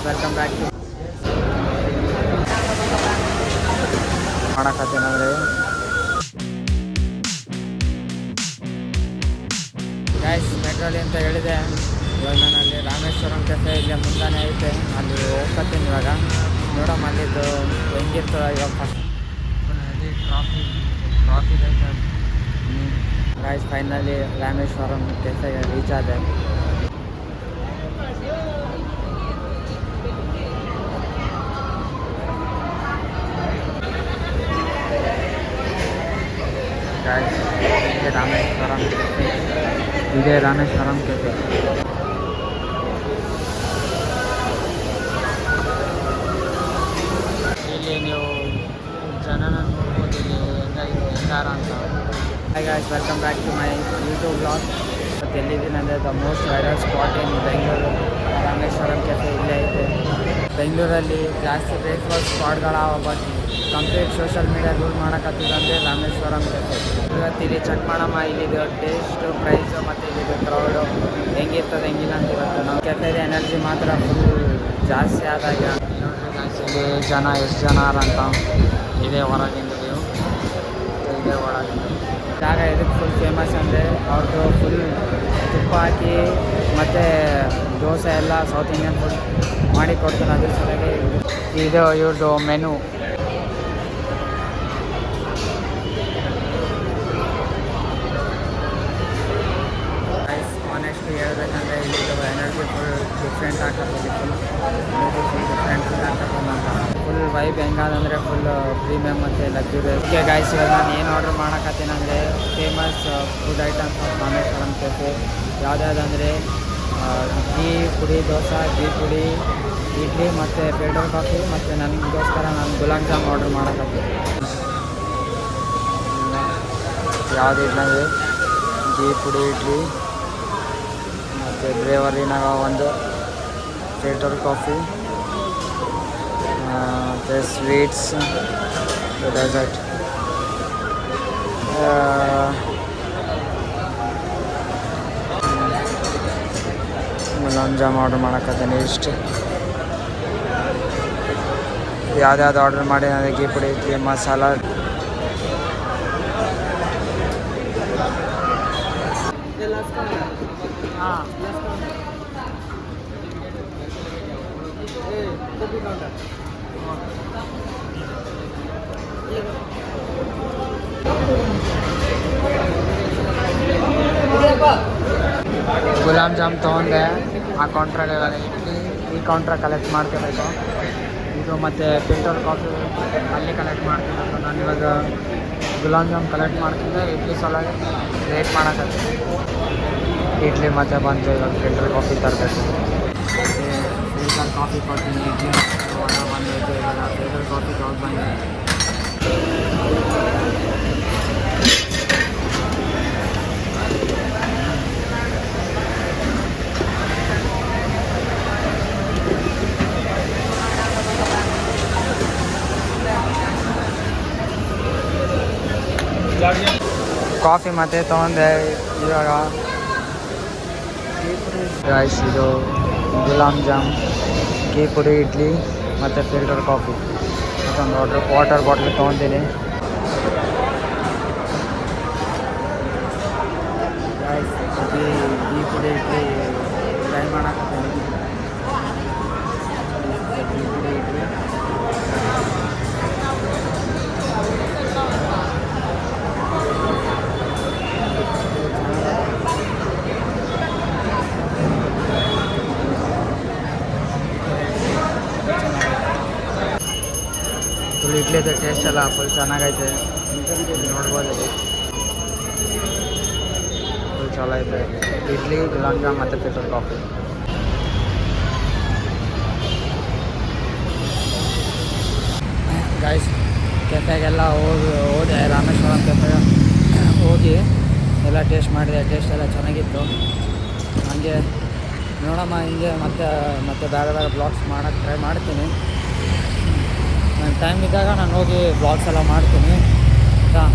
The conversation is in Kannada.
ವೆಲ್ಕಮ್ ಬ್ಯಾಕ್ ಟು ಮಾಡಕತ್ತೇನಂದ್ರೆ ಗೈಸ್ ಮೆಟ್ರೋಲಿ ಅಂತ ಹೇಳಿದೆ. ಇವಾಗ ನಾನು ಅಲ್ಲಿ ರಾಮೇಶ್ವರಂ ಕೆಫೆ ಇಲ್ಲಿ ಮುಂದಾನೆ ಐತೆ, ಅಲ್ಲಿ ಹೋಗ್ತೀನಿ ಇವಾಗ. ನೋಡಮ್ಮ ಅಲ್ಲಿದ್ದು ಹೆಂಗಿರ್ತದೆ ಇವಾಗ. ಫಸ್ಟ್ ಟ್ರಾಫಿ ಐತೆ ಗೈಸ್. ಫೈನಲಿ ರಾಮೇಶ್ವರಂ ಕೆಫೆಗೆ ರೀಚ್ ಆದೆ. ರಾಮೇಶ್ವರಂ ಕೆಫೆ, ಇದೇ ರಾಮೇಶ್ವರಂ ಕೆಫೆ. ಇಲ್ಲಿ ನೀವು ಜನನ ನೋಡ್ಬೋದು, ಇಲ್ಲಿ ಹೆಂಗಾರ ಅಂತ. Hi guys, welcome back to my YouTube blog. ಮತ್ತು ಎಲ್ಲಿದ್ದೀನಿ ಅಂದರೆ the most viral spot in Bengaluru Rameshwaram cafe ಇಲ್ಲೇ ಐತೆ. ಬೆಂಗಳೂರಲ್ಲಿ ಜಾಸ್ತಿ ಬ್ರೇಕ್ಫಾಸ್ಟ್ ಸ್ಪಾಟ್ಗಳಾವ, but complete social media rule ಮಾಡೋಕತ್ತಿದಂದರೆ ರಾಮೇಶ್ವರಂ ಕೆಫೆ. ಇವತ್ತು ಇಲ್ಲಿ ಚೆಕ್ ಮಾಡಮ್ಮ ಇಲ್ಲಿದು ಟೇಸ್ಟು, ಪ್ರೈಸು ಮತ್ತು ಇಲ್ಲಿದು ಕ್ರೌಡು ಹೆಂಗಿರ್ತದೆ ಹೆಂಗಿಲ್ಲ ಅಂತ. ಇವತ್ತು ನಾವು ಕೆಫೆದ ಎನರ್ಜಿ ಮಾತ್ರ ಫುಲ್ ಜಾಸ್ತಿ ಆದಾಗ ನೋಡ್ರಿ ಗಾಯ್ಸ್, ಇಲ್ಲಿ ಜನ ಎಷ್ಟು ಜನ ಅಂತ. ಇದೇ ಹೊರಗಿಂದ ವ್ಯೂ, ಇದೇ ಒಳಗಿಂದ ಜಾಗ. ಇದಕ್ಕೆ ಫುಲ್ ಫೇಮಸ್ ಅಂದರೆ ಅವ್ರದ್ದು ಫುಲ್ ತುಪ್ಪ ಹಾಕಿ ಮತ್ತು ದೋಸೆ ಎಲ್ಲ ಸೌತ್ ಇಂಡಿಯನ್ ಫುಡ್ ಮಾಡಿ ಕೊಡ್ತಾರೆ. ಅದ್ರ ಸಲುವಾಗಿ ಇದು ಇವ್ರದ್ದು ಮೆನು. ಆನೆಸ್ಟ್ಲಿ ಹೇಳ್ಬೇಕಂದ್ರೆ ಇಲ್ಲಿದು ಎನರ್ಜಿ ಫುಲ್ ಡಿಫ್ರೆಂಟ್ ಆಗ್ತದೆ. ಫುಲ್ ಡಿಫ್ರೆಂಟ್ ಆಗ್ತದೆ. ಫುಲ್ ವೈಬ್ ಹೆಂಗಾದಂದರೆ ಫುಲ್ ಪ್ರೀಮಿಯಮ್ ಮತ್ತು ಲಕ್ಸುರಿಯಸ್. ಓಕೆ ಗಾಯ್ಸ್, ಇವಾಗ ನಾನು ಏನು ಆರ್ಡ್ರ್ ಮಾಡೋಕತ್ತೀನಂದರೆ famous food items of Rameshwaram cafe ಯಾವುದ್ಯಾವುದಂದರೆ ಘೀ ಪುಡಿ ದೋಸೆ, ಘೀ ಪುಡಿ ಇಡ್ಲಿ ಮತ್ತು ಫಿಲ್ಟರ್ ಕಾಫಿ. ಮತ್ತು ನನಗೋಸ್ಕರ ನಾನು ಗುಲಾಬ್ ಜಾಮ್ ಆರ್ಡ್ರ್ ಮಾಡೋಕತ್ತೀನಿ. ಯಾವುದು ಇಡ್ಲಂದರೆ ಘೀ ಪುಡಿ ಇಡ್ಲಿ ಮತ್ತು ಬ್ರೇವರಿನಾಗ ಒಂದು ಫಿಲ್ಟರ್ ಕಾಫಿ ಮತ್ತು ಸ್ವೀಟ್ಸ್, ಡೆಸರ್ಟ್. ಗುಲಾಬ್ ಜಾಮ್ ಆರ್ಡ್ರ್ ಮಾಡೋಕತ್ತೀನಿ. ಇಷ್ಟು ಯಾವ್ದು ಆರ್ಡ್ರ್ ಮಾಡಿ ನನಗೆ ಘೀ ಪುಡಿ ಇಡ್ಲಿ ಮಸಾಲ ಗುಲಾಬ್ ಜಾಮ್ ತೊಗೊಂಡೆ. ಆ ಕೌಂಟ್ರಾಗ ಇಡ್ಲಿ ಈ ಕೌಂಟ್ರಾಗ ಕಲೆಕ್ಟ್ ಮಾಡ್ಕೋಬೇಕು. ಇದು ಮತ್ತು ಫಿಲ್ಟರ್ ಕಾಫಿ ಅಲ್ಲಿ ಕಲೆಕ್ಟ್ ಮಾಡ್ಕೋಬೇಕು. ನಾನು ಇವಾಗ ಗುಲಾಬ್ ಜಾಮ್ ಕಲೆಕ್ಟ್ ಮಾಡ್ತಿದ್ದೆ. ಇಡ್ಲಿ ಸಲುವಾಗಿ ವೇಟ್ ಮಾಡೋಕ್ಕಾಗ್ತದೆ. ಇಡ್ಲಿ ಮತ್ತು ಬಂದು ಇವಾಗ ಫಿಲ್ಟರ್ ಕಾಫಿ ತರಬೇಕು. ಫಿಲ್ಟರ್ ಕಾಫಿ ಕೊಡ್ತೀನಿ. ಇಡ್ಲಿ ಒಣ ಬಂದೈತೆ. ಇವಾಗ ಫಿಲ್ಟರ್ ಕಾಫಿ ತೊಗೊಂಡು ಬಂದೆ. ಕಾಫಿ ಮತ್ತೆ ತೊಗೊಂಡೆ. ಇವಾಗ ರೈಸ್, ಇದು ಗುಲಾಬ್ ಜಾಮ್, ಘೀ ಪುಡಿ ಇಡ್ಲಿ ಮತ್ತು ಫಿಲ್ಟರ್ ಕಾಫಿ. ಮತ್ತೊಂದು ವಾಟರ್ ಬಾಟ್ಲ್ ತೊಗೊತೀನಿ. ರೈಸ್ ಘೀ ಪುಡಿ ಇಡ್ಲಿ ಟ್ರೈ ಮಾಡೋಕತ್ತೀನಿ. ಘೀ ಪುಡಿ ಇಡ್ಲಿ ಫುಲ್ ಇಡ್ಲಿದು ಟೇಸ್ಟ್ ಎಲ್ಲ ಫುಲ್ ಚೆನ್ನಾಗೈತೆ. ನೋಡ್ಬೋದು, ಫುಲ್ ಚಲೋ ಐತೆ. ಇಡ್ಲಿ, ಗುಲಾಬ್ ಜಾಮ್ ಮತ್ತು ಫಿಲ್ಟರ್ ಕಾಫಿ. ಗೈಸ್, ಕೆಫೆಗೆಲ್ಲ ಹೋದೆ ರಾಮೇಶ್ವರಂ ಕೆಫೆ ಹೋಗಿ ಎಲ್ಲ ಟೇಸ್ಟ್ ಮಾಡಿದೆ. ಟೇಸ್ಟ್ ಎಲ್ಲ ಚೆನ್ನಾಗಿತ್ತು. ಹಾಗೆ ನೋಡಮ್ಮ ಹಿಂಗೆ ಮತ್ತೆ ಬೇರೆ ಬೇರೆ ಬ್ಲಾಗ್ಸ್ ಮಾಡೋಕ್ಕೆ ಟ್ರೈ ಮಾಡ್ತೀನಿ. ನಾನು ಟೈಮ್ ಇದ್ದಾಗ ನಾನು ಹೋಗಿ ಬ್ಲಾಗ್ಸ್ ಎಲ್ಲ ಮಾಡ್ತೀನಿ ಆಯಿತಾ.